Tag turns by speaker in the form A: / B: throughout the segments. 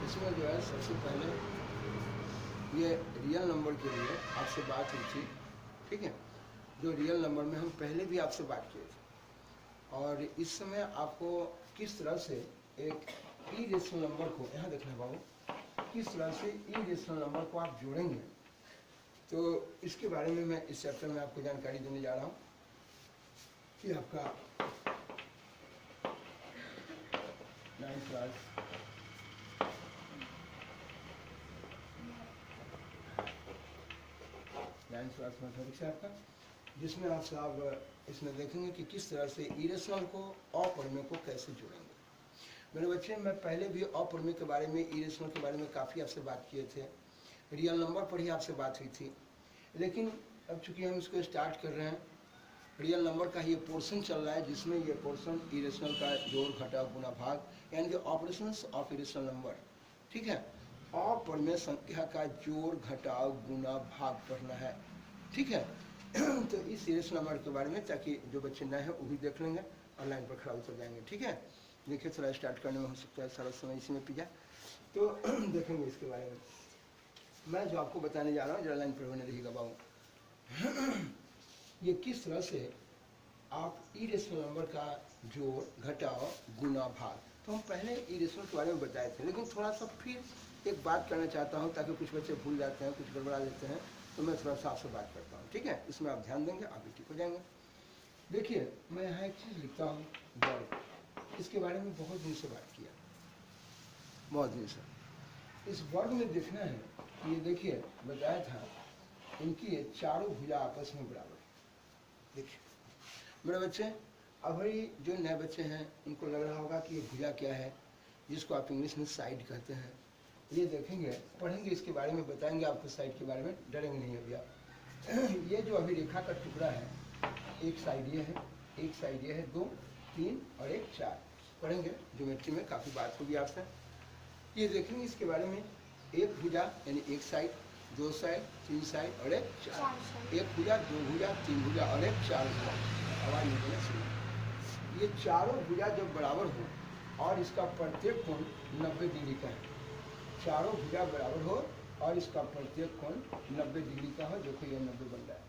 A: इसमें जो है सबसे पहले ये रियल नंबर के लिए आपसे बात हुई थी, ठीक है। जो रियल नंबर में हम पहले भी आपसे बात किए थे, और इस समय आपको किस तरह से एक इरेशनल नंबर को, यहाँ देखना बाबू, किस तरह से इरेशनल नंबर को आप जोड़ेंगे, तो इसके बारे में मैं इस चैप्टर में आपको जानकारी देने जा रहा हूँ कि आपका 9th क्लास मैथमेटिक्स है आपका, जिसमें आप साहब इसमें देखेंगे कि किस तरह से इरेशनल को अपरिमेय को कैसे जोड़ेंगे। मेरे बच्चे, मैं पहले भी अपरिमेय के बारे में, इरेशनल के बारे में काफ़ी आपसे बात किए थे, रियल नंबर पर ही आपसे बात हुई थी। लेकिन अब चूंकि हम इसको स्टार्ट कर रहे हैं, रियल नंबर का ये पोर्शन चल रहा है, जिसमें ये पोर्शन इरेशनल का जोड़ घटा गुना भाग, यानी कि ऑपरेशंस ऑफ इरेशनल नंबर, ठीक है, अपरिमेय संख्या का जोड़ घटाव गुना भाग पढ़ना है, ठीक है। तो इस इरेशनल नंबर के बारे में, ताकि जो बच्चे नए हैं वो भी देख लेंगे और लाइन पर खड़ा उतर जाएंगे, ठीक है। देखिए थोड़ा स्टार्ट करने में हो सकता है सारा समय इसी में पी जाए, तो देखेंगे इसके बारे में। मैं जो आपको बताने जा रहा हूँ, जरा लाइन पर होने रहिएगा बाबू। ये किस तरह से आप इरेशनल नंबर का जोड़ घटाव गुना भाग, तो हम पहले इरेशनल के बारे में बताए थे, लेकिन थोड़ा सा फिर एक बात करना चाहता हूँ, ताकि कुछ बच्चे भूल जाते हैं, कुछ गड़बड़ा लेते हैं, तो मैं थोड़ा सा आपसे बात करता हूँ, ठीक है। इसमें आप ध्यान देंगे, आप भी ठीक हो जाएंगे। देखिए, मैं यहाँ एक चीज़ लिखता हूँ, वर्ग। इसके बारे में बहुत दिन से बात किया, बहुत दिन से। इस वर्ग में देखना है, ये देखिए बताया था, इनकी ये चारों भुजा आपस में बराबर है। देखिए मेरे बच्चे, अभी जो नए बच्चे हैं उनको लग रहा होगा कि ये भुजा क्या है, जिसको आप इंग्लिश में साइड कहते हैं। ये देखेंगे, पढ़ेंगे, इसके बारे में बताएंगे आपको, साइड के बारे में डरेंगे नहीं अभी आप। ये जो अभी रेखा का टुकड़ा है, एक साइड ये है, एक साइड ये है, 2, 3 और एक 4, पढ़ेंगे ज्योमेट्री में, काफ़ी बात होगी आपसे। ये देखेंगे इसके बारे में, एक भुजा यानी एक साइड, 2 साइड, 3 साइड और एक 4, एक भुजा, 2 भुजा, 3 भुजा और एक 4 भुजा। आवाज निकलना शुरू। ये चारों भुजा जब बराबर हो और इसका प्रत्येक कोण 90 डिग्री का है, चारों भुजा बराबर हो और इसका प्रत्येक कोण 90 डिग्री का हो, जो कि ये 90 बन रहा है,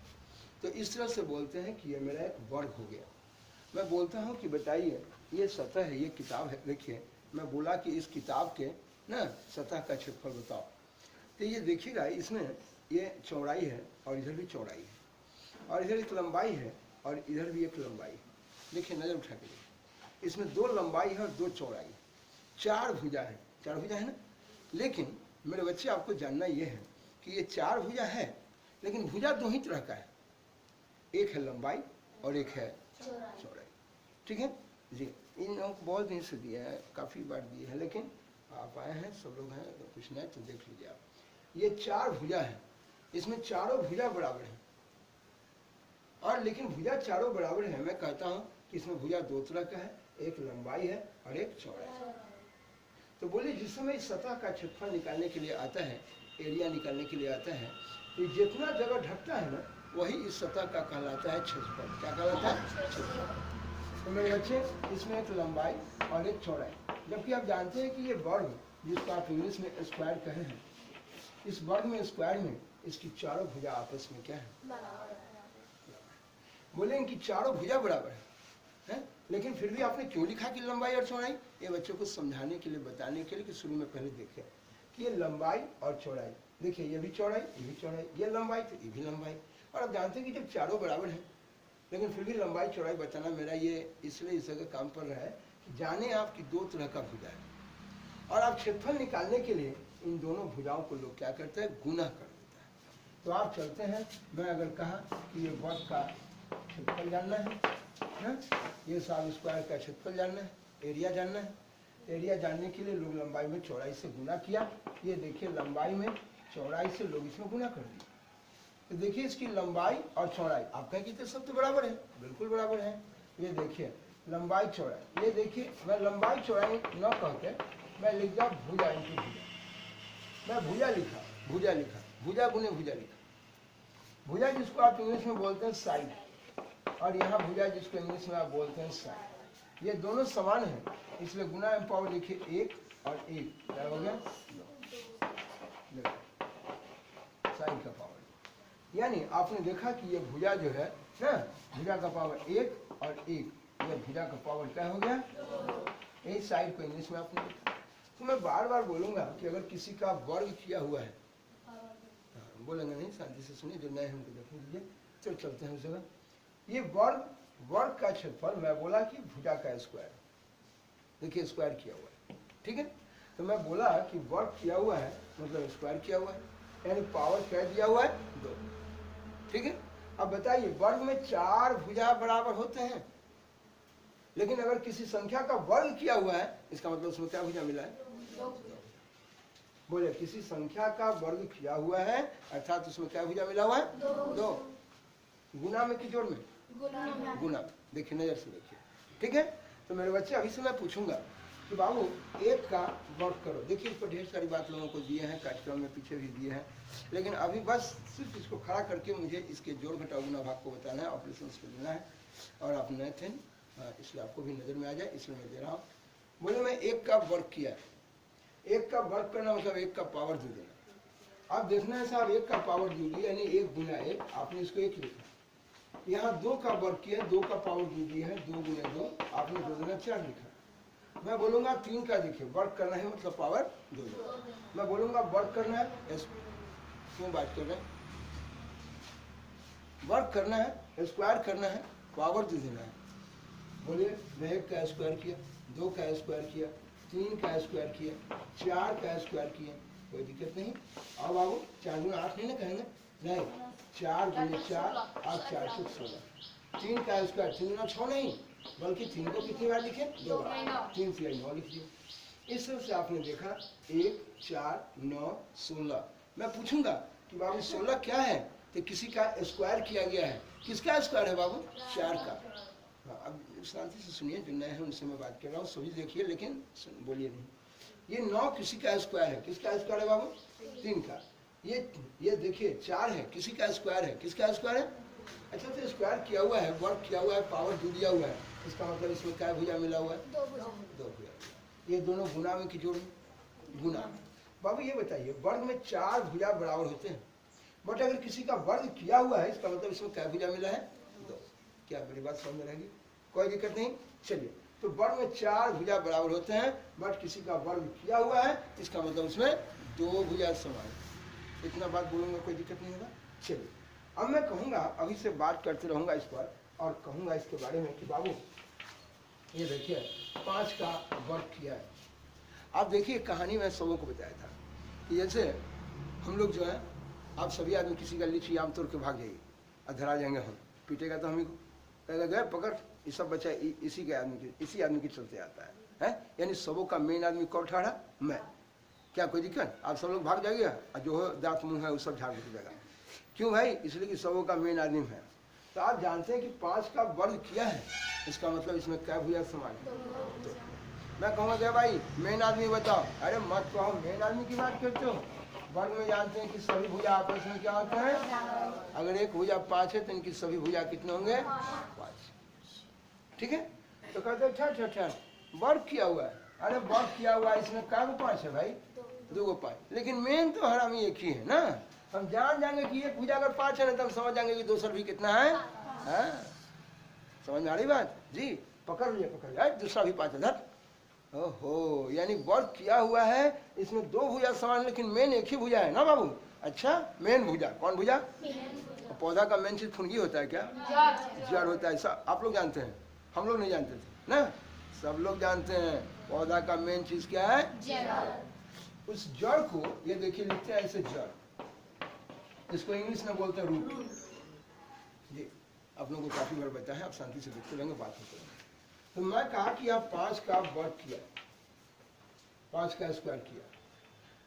A: तो इस तरह से बोलते हैं कि ये मेरा एक वर्ग हो गया। मैं बोलता हूँ कि बताइए, ये सतह है, ये किताब है, देखिए मैं बोला कि इस किताब के ना सतह का क्षेत्रफल बताओ, तो ये देखिएगा, इसमें ये चौड़ाई है और इधर भी चौड़ाई है, और इधर एक लंबाई है और इधर भी एक लंबाई है। देखिए नज़र उठा के देखिए, इसमें 2 लंबाई है और 2 चौड़ाई है, 4 भुजा है, 4 भुजा है ना। लेकिन मेरे बच्चे, आपको जानना ये है कि ये 4 भुजा है, लेकिन भुजा 2 ही तरह का है, एक है लंबाई और एक है चौड़ाई, ठीक है जी। इन लोगों को बहुत दिन से दिया है, काफ़ी बार दिए हैं, लेकिन आप आए हैं, सब लोग हैं, अगर कुछ नहीं तो देख लीजिए आप। ये 4 भुजा है, इसमें चारों भुजा बराबर है, और लेकिन भुजा चारों बराबर है। मैं कहता हूँ कि इसमें भुजा 2 तरह का है, एक लंबाई है और एक चौड़ाई है। तो बोलिए, जिस समय इस सतह का क्षेत्रफल निकालने के लिए आता है, एरिया निकालने के लिए आता है, तो जितना जगह ढकता है ना, वही इस सतह का कहलाता है क्षेत्रफल। क्या कहलाता है? क्षेत्रफल। तो मेरे बच्चे, इसमें एक लंबाई और एक चौड़ाई, जबकि आप जानते हैं कि ये वर्ग, जिसको आप इंग्लिश में स्क्वायर कहे हैं, इस वर्ग में, स्क्वायर में, इसकी चारों भुजा आपस में क्या है? बोले इनकी चारों भुजा बराबर है, लेकिन फिर भी आपने क्यों लिखा कि लंबाई और चौड़ाई? ये बच्चों को समझाने के लिए, बताने के लिए कि शुरू में पहले देखें कि ये लंबाई और चौड़ाई, देखिए ये भी चौड़ाई, ये भी चौड़ाई, ये लंबाई तो ये भी लंबाई। और आप जानते हैं कि जब चारों बराबर हैं, लेकिन फिर भी लंबाई चौड़ाई बताना मेरा ये इसलिए इस जगह काम पड़ रहा है कि जाने आप कि 2 तरह का भुजा है, और आप क्षेत्रफल निकालने के लिए इन दोनों भुजाओं को लोग क्या करते हैं? गुना कर देता है। तो आप चलते हैं, मैं अगर कहा कि ये वर्ग का क्षेत्रफल जानना है, ये साब स्क्वायर का क्षेत्रफल जानना है, एरिया जानना है, एरिया जानने के लिए लोग लंबाई में चौड़ाई से गुना किया। ये देखिए, लंबाई में चौड़ाई से लोग इसमें गुना कर दिया, तो देखिए इसकी लंबाई और चौड़ाई, आप कहें कि तो सब तो बराबर है, बिल्कुल बराबर है। ये देखिए लंबाई चौड़ाई, ये देखिए मैं लंबाई चौड़ाई न कहते मैं लिख जाऊँ भुजा इनकी भुजा, मैं भुजा लिखा, भुजा लिखा, भुजा गुने भुजा लिखा। भुजा जिसको आप इंग्लिश में बोलते हैं साइड, और यहाँ भुजा जिसको इंग्लिश में आप बोलते हैं साइड, ये दोनों समान है, इसलिए गुना में पावर लिखिए 1 और 1, क्या हो गया? गया? साइन का पावर। यानी आपने देखा कि ये भुजा जो है ना, भुजा का पावर 1 और 1, ये भुजा का पावर क्या हो गया? इस साइड को इंग्लिश में आपने देखा। तो मैं बार बार बोलूंगा कि अगर किसी का वर्ग किया हुआ है, बोलेंगे नहीं, शांति से सुनिए, जो नए हैं उनको देखने दीजिए। चलो चलते हैं उस जगह। ये वर्ग का क्षेत्रफल, मैं बोला कि भुजा का स्क्वायर, देखिए स्क्वायर किया हुआ है, ठीक है। तो मैं बोला कि वर्ग किया हुआ है मतलब स्क्वायर किया हुआ है, यानी पावर क्या दिया हुआ है? 2, ठीक है। अब बताइए, वर्ग में 4 भुजा बराबर होते हैं, लेकिन अगर किसी संख्या का वर्ग किया हुआ है, इसका मतलब उसमें क्या भुजा मिला है? 2। बोले, किसी संख्या का वर्ग किया हुआ है अर्थात उसमें क्या भुजा मिला हुआ है? 2। गुना में कि जोड़ में? गुना। देखिए, नजर से देखिए, ठीक है। तो मेरे बच्चे, अभी से मैं पूछूंगा कि बाबू 1 का वर्ग करो। देखिए, इस पर ढेर सारी बात लोगों को दिए हैं, कार्यक्रम में पीछे भी दिए हैं, लेकिन अभी बस सिर्फ इसको खड़ा करके मुझे इसके जोड़ घटाव गुना भाग को बताना है, ऑपरेशन को देना है। और आप नए थे इसलिए आपको भी नजर में आ जाए, इसलिए मैं दे रहा हूँ। बोले, मैं 1 का वर्ग किया, 1 का वर्ग करना मतलब 1 का पावर दे देना। अब देखना है साहब, 1 का पावर दे दिया, यानी 1 गुना 1, आपने इसको 1 लिखा। यहाँ 2 का वर्ग किया, 2 का पावर दे दिया है, 2 गुना 2, आपने 2 गुना 4 लिखा। मैं बोलूंगा 3 का, देखिए वर्ग करना है मतलब पावर 2। मैं बोलूंगा वर्ग करना है, क्यों बात कर रहे हैं? वर्ग करना है, स्क्वायर करना है, पावर दे देना है। बोलिए, मैं 1 का स्क्वायर किया, 2 का स्क्वायर किया, 3 का स्क्वायर किया, 4 का स्क्वायर किया, कोई दिक्कत नहीं। अब बाबू 4 गुना 8 नहीं ना कहेंगे? नहीं, 4 गुना 4 और 4 से 16। 3 का स्क्वायर 3 गुना 6 नहीं, बल्कि 3 को कितनी बार लिखे? 2 बार। 3 से 9 लिखिए। इस तरह से आपने देखा 1, 4, 9, 16। मैं पूछूंगा कि बाबू 16 क्या है? तो किसी का स्क्वायर किया गया है। किसका स्क्वायर है बाबू? 4 का। हाँ, अब शांति से सुनिए, जो नए हैं उनसे मैं बात कर रहा हूँ, सभी देखिए लेकिन बोलिए नहीं। ये 9 किसी का स्क्वायर है, किसका स्क्वायर है बाबू? 3 का। ये देखिए 4 है, किसी का स्क्वायर है, किसका स्क्वायर है? अच्छा, तो स्क्वायर किया हुआ है, वर्ग किया हुआ है, पावर दे दिया हुआ है, इसका मतलब इसमें क्या भुजा मिला हुआ है? 2 भुजा। ये दोनों गुना में कि जोड़ में? गुना। बाबू ये बताइए, वर्ग में 4 भुजा बराबर होते हैं, बट अगर किसी का वर्ग किया हुआ है, इसका मतलब इसमें क्या भुजा मिला है? 2। क्या मेरी बात समझ में रहेगी? कोई दिक्कत नहीं। चलिए, तो वर्ग में 4 भुजा बराबर होते हैं, बट किसी का वर्ग किया हुआ है, इसका मतलब उसमें 2 भुजा समान। इतना बात बोलूंगा, कोई दिक्कत नहीं होगा। चलिए, अब मैं कहूँगा, अभी से बात करते रहूँगा इस पर, और कहूँगा इसके बारे में कि बाबू ये देखिए 5 का वर्ग किया है। आप देखिए, कहानी में सबों को बताया था कि जैसे हम लोग जो है, आप सभी आदमी किसी का लीची आम तोड़ के भाग जाइए, धरा जाएंगे, हम पीटेगा तो हम ही को, कहेगा गए पकड़, ये सब बच्चा इसी आदमी के चलते आता है? यानी सबों का मेन आदमी कौन ठहरा? मैं। क्या कोई दिक्कत? आप सब लोग भाग जाइए, और जो दांत मुंह है वो सब झाड़ जाएगा। क्यों भाई? इसलिए कि सबों का मेन आदमी है। तो आप जानते हैं कि 5 का वर्ग किया है, इसका मतलब इसमें क्या भुजा समान है? 2। मैं कहूँगा भाई मेन आदमी बताओ, अरे मत कहो, मेन आदमी की बात करते हो। वर्ग में जानते हैं कि सभी भुजा आपस में क्या होते हैं? अगर एक भुजा 5 है तो इनकी सभी भुजा कितने होंगे? 5। ठीक है। तो कहते हैं अच्छा वर्ग किया हुआ है। अरे वर्ग किया हुआ है, इसमें क्या 5 है भाई? 2 को 5। लेकिन मेन तो हरामी एक ही है ना। हम जान जाएंगे कि एक भुजा अगर 5 है ना, तो हम समझ जाएंगे कि दूसरा भी कितना है। समझ में आ रही बात? जी, पकड़ लिया, दूसरा भी 5 है। ओहो, यानी वर्ग किया हुआ है, इसमें 2 भुजा समान, लेकिन मेन एक ही भुजा है ना बाबू? अच्छा, मेन भुजा कौन भुजा? पौधा का मेन चीज फुनगी होता है क्या? जड़ होता है। सब आप लोग जानते हैं, हम लोग नहीं जानते थे ना, सब लोग जानते हैं। पौधा का मेन चीज क्या है? जड़। उस जड़ को ये देखिए लिखते हैं ऐसे, जड़, इसको इंग्लिश में बोलते हैं रूट। जी, आप लोगों को काफी बार बताया है, आप शांति से देखते रहेंगे, बात होते रहेंगे। तो मैं कहा कि आप 5 का वर्ग किया, 5 का स्क्वायर किया,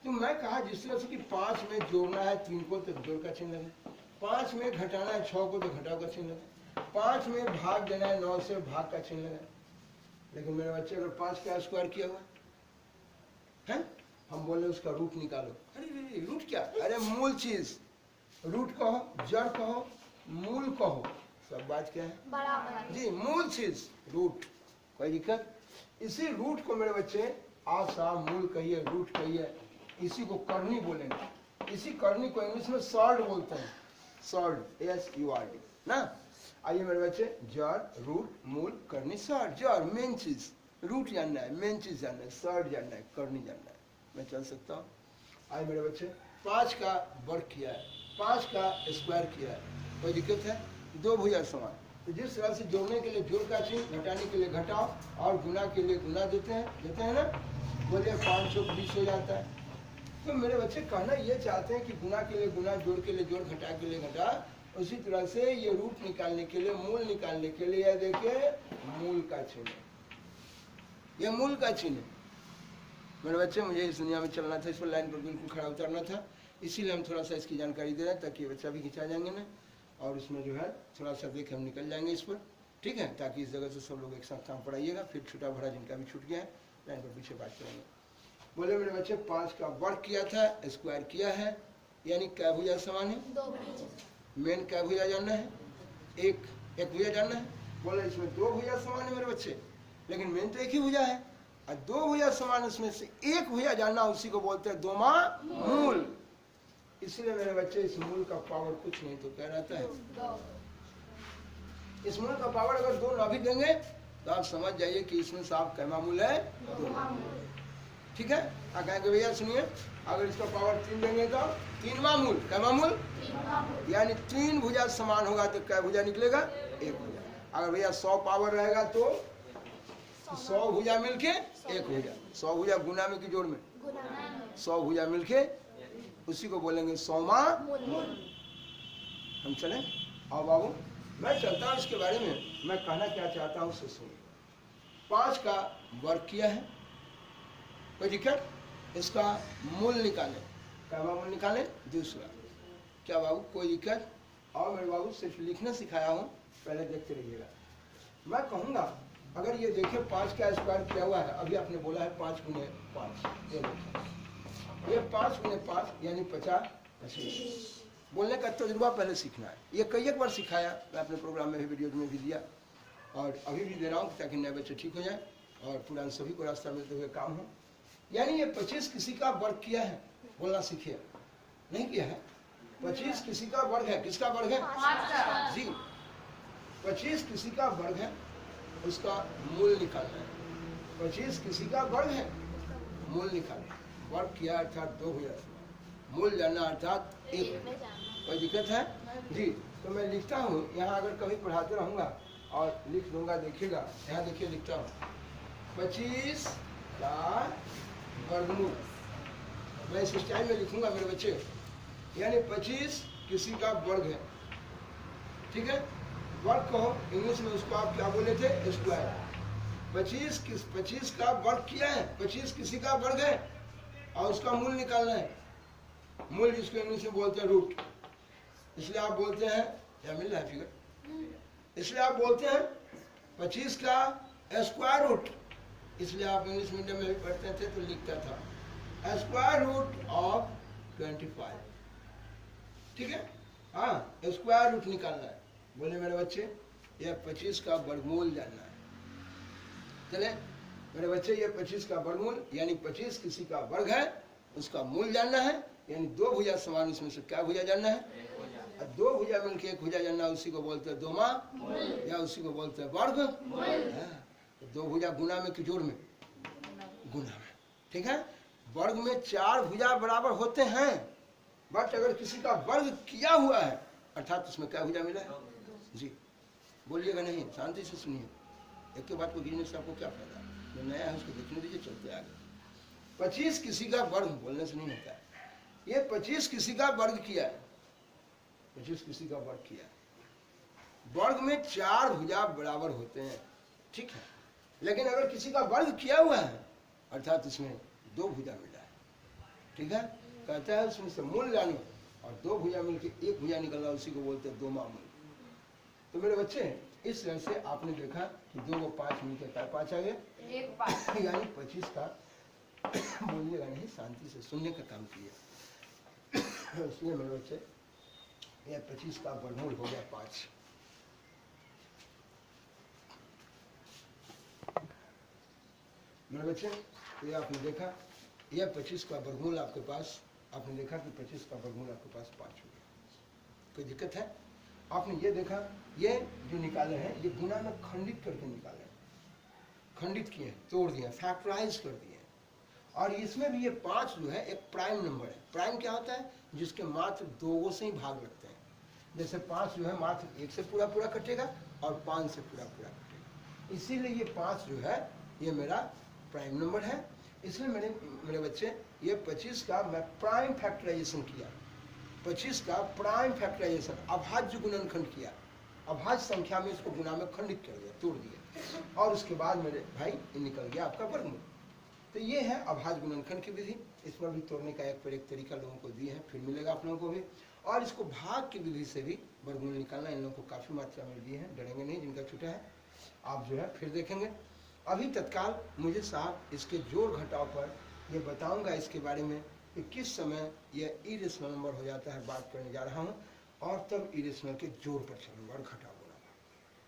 A: तो मैं कहा जिस तरह से कि 5 में जोड़ना है 3 को तो जोड़ का चिन्ह लगे, 5 में घटाना है 6 को तो घटाव का चिन्ह लगे, 5 में भाग देना है 9 से भाग का चिन्ह लगे। लेकिन मेरे बच्चे अगर 5 का स्क्वायर किया हुआ है, हम बोले उसका रूट निकालो। अरे रूट क्या? अरे मूल चीज, रूट कहो, जड़ कहो, मूल कहो, सब बात क्या है? बराबर। जी, मूल चीज रूट, कोई दिक्कत? इसी रूट को मेरे बच्चे आशा, मूल कहिए, रूट कहिए, इसी को करनी बोलेंगे। इसी करनी को इंग्लिश में सॉल्ड बोलते हैं, सॉल्ड, SURD ना। आइए मेरे बच्चे, जड़, रूट, मूल, करनी, सॉल्ड। जड़ मेन चीज, रूट जानना है, मेन चीज जानना है, सॉल्ड जानना है, करनी जानना है, मैं चल सकता हूँ। आइए मेरे बच्चे, 5 का वर्ग किया है, 5 का स्क्वायर किया है, कोई दिक्कत है? दो भुजा समान, तो जिस तरह से जोड़ने के लिए जोड़ का चिन्ह, घटाने के लिए घटाओ और गुना के लिए गुना देते हैं ना। बोलिए 520 हो जाता है। तो मेरे बच्चे कहना ये चाहते हैं कि गुना के लिए गुना, जोड़ के लिए जोड़, घटा के लिए घटा। उसी तरह से ये रूट निकालने के लिए, मूल निकालने के लिए, देखिए मूल का चिन्ह, ये मूल का चिन्ह। मेरे बच्चे मुझे इस दुनिया में चलना था, इस पर लाइन पर बिल्कुल खड़ा उतरना था, इसीलिए हम थोड़ा सा इसकी जानकारी दे रहे हैं, ताकि ये बच्चा भी खिंचा जाएंगे ना, और इसमें जो है थोड़ा सा देख हम निकल जाएंगे इस पर, ठीक है, ताकि इस जगह से सब लोग एक साथ काम पढ़ाइएगा। फिर छुटा भरा जिनका भी छूट गया है लाइन पर पीछे बात करेंगे। बोले मेरे बच्चे 5 का वर्ग किया था, स्क्वायर किया है, यानी क्या भुजा समान है? मेन क्या भुजा जानना है? एक भुजा जानना है। बोले इसमें 2 भुजा समान है मेरे बच्चे, लेकिन मेन तो एक ही भुजा है, और 2 भुजा समान, उसमें से एक भुजा जानना, उसी को बोलते हैं दोमा मूल। इसलिए मेरे बच्चे इस मूल का पावर कुछ नहीं तो क्या रहता है? इस मूल का पावर अगर 2 ना भी देंगे तो आप समझ जाइए कि इसमें साफ कैमा मूल है, 2 ठीक है। कहेंगे भैया सुनिए, अगर इसका पावर 3 देंगे तो 3वां मूल, कैमा मूल, यानी 3 भुजा समान होगा तो क्या भुजा निकलेगा? 1 भुजा। अगर भैया 100 पावर रहेगा तो 100 भुजा मिलके 1 भुजा, 100 भुजा गुना में की जोड़ में, 100 भुजा मिलके, उसी को बोलेंगे 100वां मूल। हम चलें? आओ बाबू, मैं चलता हूँ इसके बारे में, मैं कहना क्या चाहता हूँ उससे सुनिए। 5 का वर्ग किया है, कोई दिक्कत? इसका मूल निकालें, क्या मूल निकालें? दूसरा। क्या बाबू कोई दिक्कत? और मेरे बाबू सिर्फ लिखना सिखाया हूँ, पहले देखते रहिएगा। मैं कहूँगा अगर ये देखिए 5 का स्क्वायर किया हुआ है, अभी आपने बोला है 5 गुने 5, ये 5 गुने 5 यानी 50, 25। बोलने का तजुर्बा पहले सीखना है, ये कई एक बार सिखाया मैं अपने प्रोग्राम में भी, वीडियोज में भी दिया, और अभी भी दे रहा हूँ ताकि नए बच्चे ठीक हो जाए और पुराने सभी को रास्ता मिलते हुए काम हो। यानी ये 25 किसी का वर्ग किया है, बोलना सीखिए, नहीं किया है? 25 किसी का वर्ग है, किसका वर्ग है? जी, 25 किसी का वर्ग है, उसका मूल निकालना है। 25 किसी का वर्ग है, मूल निकालना, वर्ग किया अर्थात 2 भुजा, मूल जानना अर्थात 1। कोई दिक्कत है? जी, तो मैं लिखता हूँ यहाँ, अगर कभी पढ़ाते रहूँगा और लिख दूंगा, देखिएगा यहाँ, देखिए लिखता हूँ 25 का वर्गमूल, मैं इस स्टाइल में लिखूंगा मेरे बच्चे, यानी 25 किसी का वर्ग है, ठीक है। वर्ग कहो इंग्लिश में, उसको आप क्या बोले थे? स्क्वायर। 25 का वर्ग किया है, 25 किसी का वर्ग है और उसका मूल निकालना है। मूल जिसको इंग्लिश में बोलते हैं रूट, इसलिए आप बोलते हैं, क्या मिल रहा है फिगर, इसलिए आप बोलते हैं 25 का स्क्वायर रूट, इसलिए आप इंग्लिश मीडियम में भी पढ़ते थे तो लिखता था स्क्वायर रूट ऑफ 25, ठीक है। हाँ, स्क्वायर रूट निकालना है। बोले मेरे बच्चे ये 25 का वर्गमूल जानना है। चले मेरे बच्चे, ये 25 का वर्गमूल यानी 25 किसी का वर्ग है, उसका मूल जानना है, यानी 2 भुजा समान, उसमें से क्या भुजा जानना है? 2 भुजा मिलकर 1 भुजा जानना, उसी को बोलते हैं दोमा, या उसी को बोलते हैं वर्ग। 2 भुजा गुना में कि जोड़ में? गुना में, ठीक है। वर्ग में 4 भुजा बराबर होते हैं, बट अगर किसी का वर्ग किया हुआ है अर्थात उसमें क्या भुजा मिला है? जी, बोलिएगा नहीं, शांति से सुनिए, एक के बात को गिनने से आपको क्या फायदा? जो नया है उसको देखने दीजिए, चलते आगे। 25 किसी का वर्ग बोलने से नहीं होता है, ये 25 किसी का वर्ग किया है, 25 किसी का वर्ग किया है। वर्ग में 4 भुजा बराबर होते हैं, ठीक है, लेकिन अगर किसी का वर्ग किया हुआ है अर्थात उसमें 2 भुजा मिला है, ठीक है। कहता है उसमें से मूल जानो और 2 भुजा मिलकर 1 भुजा निकल रहा, उसी को बोलते हैं दोमा मूल। तो मेरे बच्चे इस तरह से आपने देखा कि 2 को 5 मिलकर क्या 5 आ गया, यानी 25 का बोलिएगा नहीं, शांति से सुनने का काम किया। इसलिए मेरे बच्चे यह 25 का वर्गमूल हो गया 5। मेरे बच्चे तो ये आपने देखा, यह 25 का वर्गमूल आपके पास, आपने देखा कि 25 का वर्गमूल आपके पास 5 हो गया। कोई दिक्कत है? आपने ये देखा, ये जो निकाले हैं ये गुना में खंडित करके निकाले, खंडित किए, तोड़ दिए, फैक्टराइज कर दिए। और इसमें भी ये 5 जो है एक प्राइम नंबर है। प्राइम क्या होता है? जिसके मात्र 2 से ही भाग लगते हैं। जैसे 5 जो है मात्र 1 से पूरा पूरा कटेगा और 5 से पूरा पूरा कटेगा। इसीलिए ये 5 जो है ये मेरा प्राइम नंबर है। इसलिए मेरे बच्चे ये 25 का मैं प्राइम फैक्टराइजेशन किया, 25 का प्राइम फैक्टराइजेशन, अभाज्य गुणनखंड किया, अभाज्य संख्या में इसको गुना में खंडित कर दिया, तोड़ दिया, और उसके बाद मेरे भाई ये निकल गया आपका वर्गमूल। तो ये है अभाज्य गुणनखंड की विधि। इसमें भी तोड़ने का एक पर एक तरीका लोगों को दिए है, फिर मिलेगा आप लोगों को भी। और इसको भाग की विधि से भी वर्गमूल निकालना इन लोगों को काफ़ी मात्रा में दिए हैं, डरेंगे नहीं जिनका छूटा है। आप जो है फिर देखेंगे। अभी तत्काल मुझे साहब इसके जोड़ घटाव पर ये बताऊंगा इसके बारे में कि किस समय यह इरेशनल नंबर हो जाता है, बात करने जा रहा हूँ। और तब इरेशनल के जोड़ पर चलूंगा और घटाव बोलूँगा,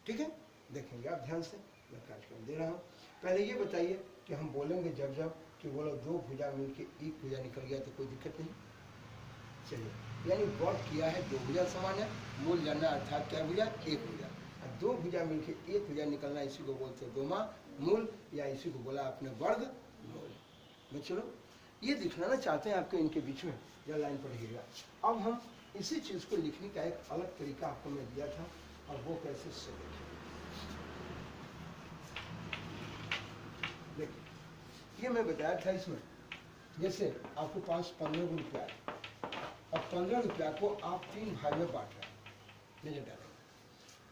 A: ठीक है? देखेंगे आप ध्यान से, मैं कार्यक्रम दे रहा हूँ। पहले ये बताइए कि हम बोलेंगे जब जब कि बोलो 2 भुजा मिलके 1 भुजा निकल गया तो कोई दिक्कत नहीं। चलिए, यानी वर्क किया है 2 भुजा समान है, मूल जानना अर्थात क्या भुजा? 1 भुजा। 2 भुजा मिलके 1 भुजा निकलना, इसी को बोलते हैं दोमा मूल, या इसी को बोला आपने वर्ग मूल। मैं चलो ये दिखलाना चाहते हैं आपके इनके बीच में, या लाइन पढ़िएगा। अब हम इसी चीज़ को लिखने का एक अलग तरीका आपको मैं दिया था, और वो कैसे से देखिए, ये मैं बताया था इसमें, जैसे आपके पास 15 रुपया है, और 15 रुपया को आप 3 भाई में बांट रहे हैं, नजर डालेंगे।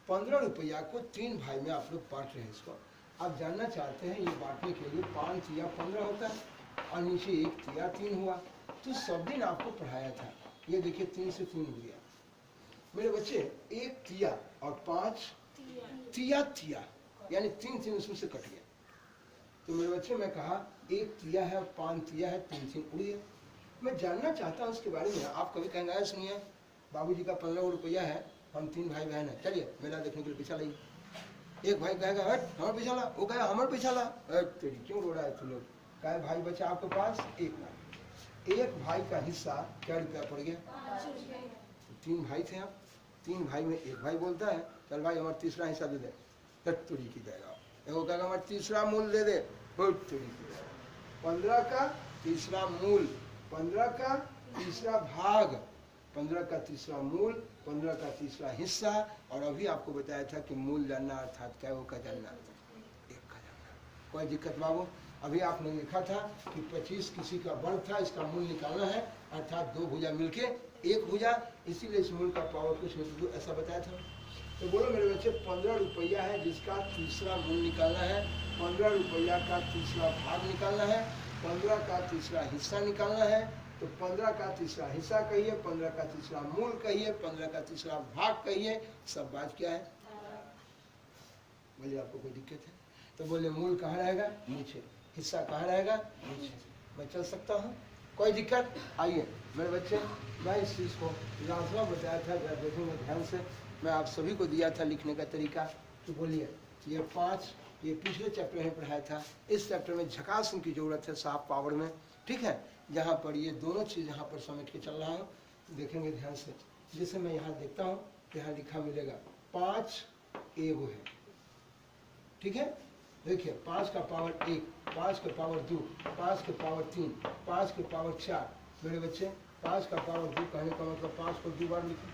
A: 15 रुपया को 3 भाई में आप लोग बांट रहे हैं। इसको आप जानना चाहते हैं, ये बांटने के लिए 5 तिया 15 होता है, और नीचे 1 तिया 3 हुआ। तो सब दिन आपको पढ़ाया था, ये देखिए 3 से 3 हो गया मेरे बच्चे, 1 तिया और 5 तिया तिया, यानी 3 उसमें से कट गया। तो मेरे बच्चे मैं कहा 1 तिया है और 5 तिया है, 3 उड़ गया। मैं जानना चाहता हूँ उसके बारे में। आप कभी कहेंगे सुनिए बाबूजी का 15 रुपया है, हम 3 भाई बहन है, चलिए मेला देखने के लिए पीछा लाइए। एक भाई कहेगा हट हमारे पीछा ला, वो कहेगा हमारे पीछा ला। तेरी क्यों रो रहा है तुम लोग? कहे भाई बचा आपके पास 1 भाई, 1 भाई का हिस्सा क्या रुपया पड़ गया? 3 भाई थे आप, 3 भाई में 1 भाई बोलता है चल भाई हमारा तीसरा हिस्सा दे दे, तोड़ी की देगा। वो कहेगा हमारा तीसरा मूल दे दे, तोड़ी की देगा। 15 का तीसरा मूल, 15 का तीसरा भाग, 15 का तीसरा मूल, 15 का तीसरा हिस्सा। और अभी आपको बताया था कि मूल जानना अर्थात क्या वो का जानना, 1 का जानना। कोई दिक्कत बाबू? अभी आपने लिखा था कि 25 किसी का वर्ग था, इसका मूल निकालना है, अर्थात 2 भुजा मिलके 1 भुजा, इसीलिए इस मूल का पावर कुछ नहीं, ऐसा बताया था। तो बोलो मेरे बच्चे 15 रुपया है जिसका तीसरा मूल निकालना है, 15 रुपया का तीसरा भाग निकालना है, 15 का तीसरा हिस्सा निकालना है। तो 15 का तीसरा हिस्सा कहिए, 15 का तीसरा मूल कहिए, 15 का तीसरा भाग कहिए, सब बात क्या है? बोलिए आपको कोई दिक्कत है? तो बोले मूल कहाँ रहेगा? नीचे। हिस्सा कहाँ रहेगा? नीचे। मैं चल सकता हूँ? कोई दिक्कत? आइए मेरे बच्चे, मैं इस चीज़ को लाजवाब बताया था, जरा देखेंगे ध्यान से। मैं आप सभी को दिया था लिखने का तरीका। तो बोलिए ये 5, ये पिछले चैप्टर में पढ़ाया था। इस चैप्टर में झकास की जरूरत है साफ पावर में, ठीक है? जहाँ पर ये दोनों चीज़ यहाँ पर समेट के चल रहा हूँ, देखेंगे ध्यान से। जैसे मैं यहाँ देखता हूँ, यहाँ लिखा मिलेगा 5 एगो है, ठीक है? देखिए 5 का पावर 1, 5 के पावर 2, 5 के पावर 3, 5 के पावर 4। मेरे बच्चे 5 का पावर 2 कहने का मतलब 5 को 2 बार लिखें,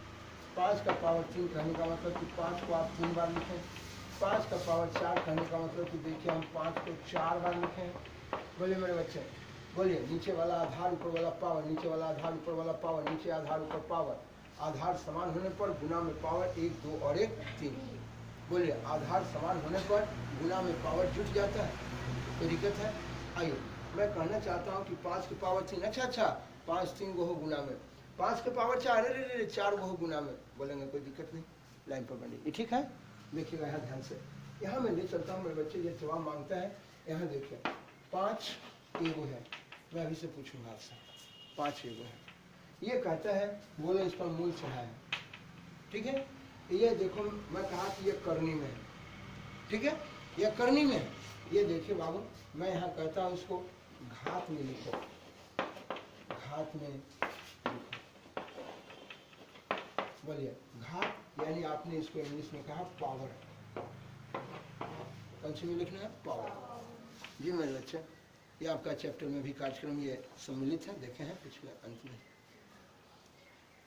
A: 5 का पावर 3 कहने का मतलब कि 5 को आप 3 बार लिखें, 5 का पावर 4 कहने का मतलब कि देखिए हम 5 को 4 बार लिखें। बोलिए मेरे बच्चे, बोलिए नीचे वाला आधार ऊपर वाला पावर, नीचे वाला आधार ऊपर वाला पावर, नीचे आधार ऊपर पावर। आधार समान होने पर गुना में पावर 1, 2 और 1 3। बोलिए आधार समान होने पर गुना में पावर जुट जाता है, कोई दिक्कत है? आइए मैं कहना चाहता हूँ कि 5 की पावर 3, अच्छा 5 3 गो हो गुना में, 5 के पावर 4, अरे 4 गो हो गुना में, बोलेंगे कोई दिक्कत नहीं, लाइन पर बनी, ये ठीक है? देखिएगा यहाँ ध्यान से, यहाँ मैं ले चलता हूँ मेरे बच्चे, ये जवाब मांगता है। यहाँ देखिए 5 एगो है, मैं अभी से पूछूंगा आपसे, 5 एगो है, ये कहता है बोले इस पर मूल चढ़ा है, ठीक है? ये देखो मैं कहा कि ये करनी में है, ठीक है? ये करनी में है। ये देखिए बाबू, मैं यहाँ कहता हूँ इसको घात में लिखो, घात में लिखो। बोलिए घात यानी आपने इसको इंग्लिश में कहा पावर। कौन सी में लिखना है? पावर। जी मेरे बच्चे, ये आपका चैप्टर में भी कार्यक्रम ये सम्मिलित है, देखे हैं पिछले अंत में।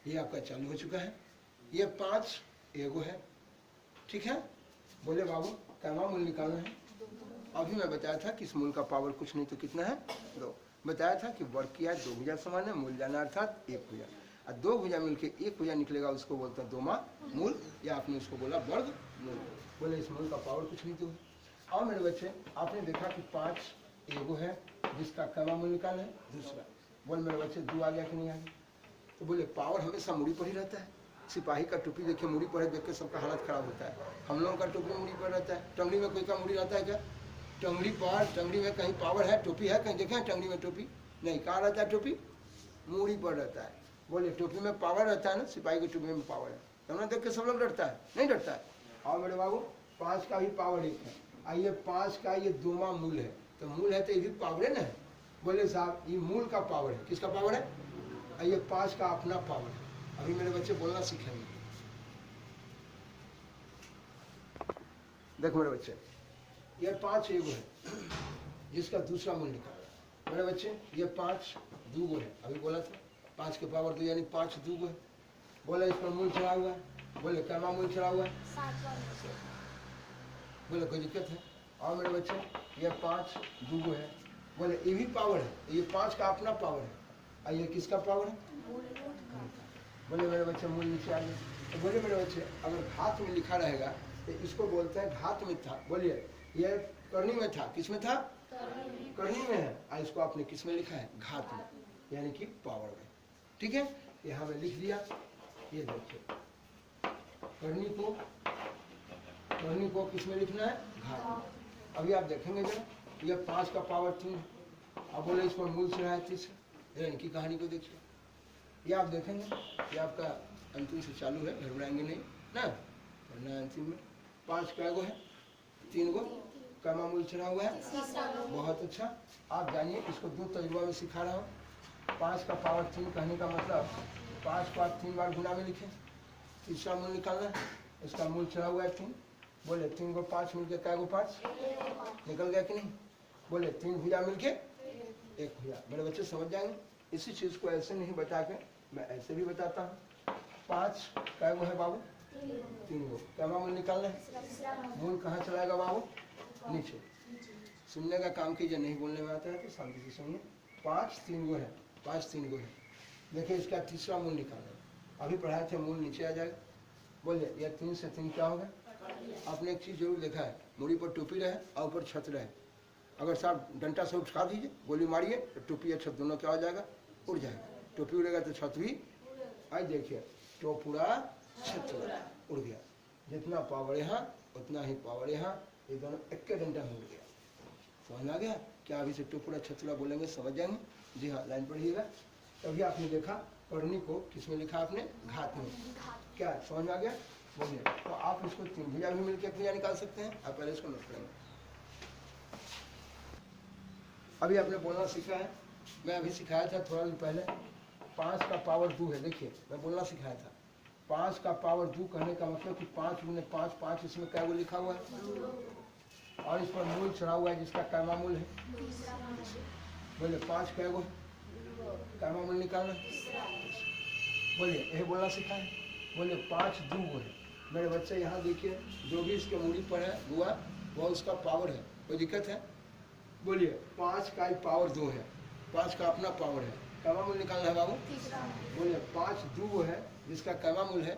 A: ये आपका चालू हो चुका है। ये 5 एगो है, ठीक है। बोले बाबू कैमा मूल निकालना है। अभी मैं बताया था कि इस मूल का पावर कुछ नहीं तो कितना है? 2। बताया था कि वर्ग किया 2 भुजा समान है, मूल जाना अर्थात 1 भुजा, और 2 भुजा मिलके 1 भुजा निकलेगा, उसको बोलते हैं 2मा मूल, या आपने उसको बोला वर्ग मूल। बोले इस मूल का पावर कुछ नहीं तो है। और मेरे बच्चे आपने देखा कि 5 एगो है जिसका कैमा मूल निकालना है। दूसरा बोल मेरे बच्चे 2 आ गया कि नहीं आ गया? तो बोले पावर हमेशा मूड़ी पर ही रहता है। सिपाही का टोपी देखिए मूड़ी पर है, देख के सबका हालत खराब होता है। हम लोगों का टोपी मूड़ी पर रहता है। टंगड़ी में कोई का मूड़ी रहता है क्या? टंगड़ी पर, टंगड़ी में कहीं पावर है? टोपी है कहीं देखें टंगड़ी में टोपी? नहीं। कहाँ रहता है टोपी? मूड़ी पर रहता है। बोले टोपी में पावर रहता है ना, सिपाही की टोपी में पावर है, तो देख के सब लोग डरता है? नहीं डरता है। और मेरे बाबू 5 का भी पावर 1 है, आइए 5 का ये 2मा मूल है, तो मूल है तो ये भी पावर है ना। बोले साहब ये मूल का पावर है। किसका पावर है? ये 5 का अपना पावर है। अभी मेरे बच्चे बोलना सीखेंगे। देखो मेरे बच्चे ये 5 एगो है जिसका दूसरा मूल निकाला। मेरे बच्चे ये 5 दूगो है, अभी बोला था 5 के पावर 2 यानी 5 दूगो है। बोले इस पर मूल चढ़ा हुआ है। बोले कैमा मूल चढ़ा हुआ है? बोले कोई दिक्कत है? और मेरे बच्चे ये 5 दूगो है। बोले ये भी पावर है, ये 5 का अपना पावर है, और ये किसका पावर है? बोले मेरे बच्चे मूल नीचे आ गए। तो बोले मेरे बच्चे अगर घात में लिखा रहेगा तो इसको बोलते हैं घात में था। बोलिए ये करनी में था, किस में था? करनी में है, और इसको आपने किस में लिखा है? घात में, यानी कि पावर में। ठीक है, यहाँ में लिख दिया। ये देखिए करनी को किस में लिखना है? घात में। अभी आप देखेंगे जब ये 5 का पावर 3 है, अब बोले इस पर मूल चढ़ा है 30। इनकी कहानी को देखिए, ये आप देखेंगे ये आपका अंतिम से चालू है, घबराएंगे नहीं ना, वरना अंतिम में 5 का गो है, 3 गो कैमा मूल चढ़ा हुआ है। बहुत अच्छा। आप जानिए इसको 2 तजुर्बा में सिखा रहा हूँ। 5 का पावर 3 कहने का मतलब 5 को आप 3 बार गुना में लिखें, तीसरा मूल निकालना है। इसका मूल चढ़ा हुआ है 3। बोले 3 को 5 मिलके क्या गो 5 निकल गया कि नहीं? बोले 3 भुजा मिलके 1 भुजा। मेरे बच्चे समझ जाएंगे। इसी चीज़ को ऐसे नहीं बता के मैं ऐसे भी बताता हूँ। 5 क्या गो है बाबू? 3 गो। कैमा मूल निकालना है। मूल कहाँ चलाएगा बाबू? नीचे। सुनने का काम कीजिए, नहीं बोलने में आता है तो शांति से सुनिए। 5 3 गो है, 5 3 गो है। देखिए इसका तीसरा मूल निकालना है। अभी पढ़ाए थे मूल नीचे आ जाएगा। बोलिए यह 3 से 3 क्या होगा? आपने एक चीज़ जरूर देखा है, मूड़ी पर टोपी रहे और ऊपर छत रहे, अगर साहब डंटा से उठा दीजिए, गोली मारिए तो टोपी या छत दोनों क्या हो जाएगा? उड़ जाएगा। टोपी उड़ेगा तो छत भी। आज देखिए टोपूरा छत उड़ गया। जितना पावर यहाँ उतना ही पावर यहाँ, ये दोनों एक के डंडा में उड़ गया। समझ में आ गया? क्या अभी से टोपूरा छतुरा बोलेंगे समझ जाएंगे? जी हाँ, लाइन पढ़िएगा। तभी आपने देखा करनी को किस में लिखा आपने? घात में। क्या समझ में आ गया? बोलिए। तो आप इसको 3 भुजा भी मिलकर भुजा निकाल सकते हैं। आप पहले इसको नोट करेंगे। अभी आपने बोलना सीखा है, मैं अभी सिखाया था थोड़ा दिन पहले। 5 का पावर 2 है। देखिए मैं बोलना सिखाया था 5 का पावर 2 कहने का मतलब कि 5 गुने 5 5, इसमें क्या वो लिखा हुआ है? और इस पर मूल चढ़ा हुआ है जिसका कैमा मूल है। बोले 5 क्या गो कैमा मूल निकालना। बोलिए यही बोलना सिखा है। बोले 5 2 गो है। मेरे बच्चे यहाँ देखिए जो भी इसके मूड़ी पर है हुआ वह उसका पावर है, कोई दिक्कत है? बोलिए 5 का ही पावर 2 है, 5 का अपना पावर है। कैमा मूल निकालना है बाबू? बोलिए 5 2 गो है जिसका कैमा मूल है।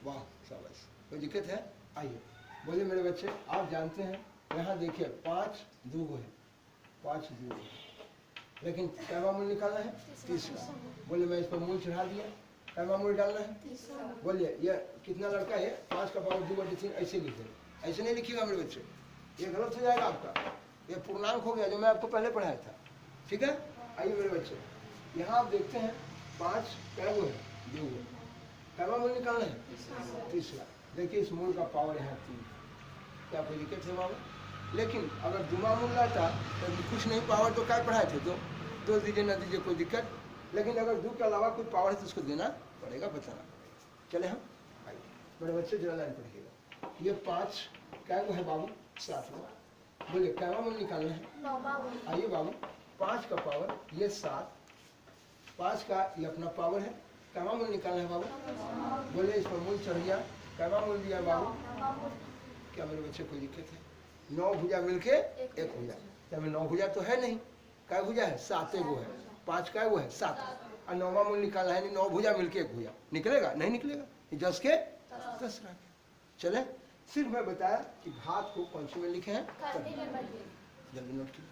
A: वाह शाबाश, कोई दिक्कत है? आइए बोलिए मेरे बच्चे आप जानते हैं यहाँ देखिए 5 2 गो है, 5 2 गो, लेकिन कैमा मूल निकालना है तीसरा। बोले मैं इस पर मूल चढ़ा दिया, कैमा मूल डालना है। बोलिए ये कितना लड़का है? 5 का पावर 2/3 ऐसे लिखे, ऐसे नहीं लिखिएगा मेरे बच्चे, ये गलत हो जाएगा आपका, ये पूर्णांक हो गया जो मैं आपको पहले पढ़ाया था। ठीक है, आइए मेरे बच्चे यहाँ आप देखते हैं 5 क्या गो है? 2 गो। कैमा मूल निकालना है तीसरा। देखिए इस मूल का पावर यहाँ 3। क्या कोई दिक्कत है बाबू? लेकिन अगर दुमा मूल रहता तो कुछ नहीं पावर तो क्या पढ़ाए थे, दो दीजिए ना दीजिए कोई दिक्कत, लेकिन अगर दो के अलावा कोई पावर है तो उसको देना पड़ेगा, बताना पड़ेगा। चले हम आइए मेरे बच्चे जरा लाइन पढ़िएगा। ये 5 क्या है बाबू? 7 में बोलिए क्या मूल निकालना है? आइए बाबू 5 का पावर ये 7, 5 का ये अपना पावर है, क्या मूल निकालना है बाबू? बोलिए इसमें मूल चढ़ गया, क्या मूल दिया बाबू? क्या मेरे बच्चे कोई दिक्कत है? 9 भुजा मिलके 1 भुजा, क्या 9 भुजा तो है नहीं, क्या भुजा है? 7 वो है, 5 का वो है 7, और 9वां मूल निकालना है नहीं, 9 भुजा मिलके 1 भुजा निकलेगा? नहीं निकलेगा, 10 के 10 रह गया। चले सिर्फ मैं बताया कि घात को कौन सी में लिखे हैं, जल्दी नोट कीजिए।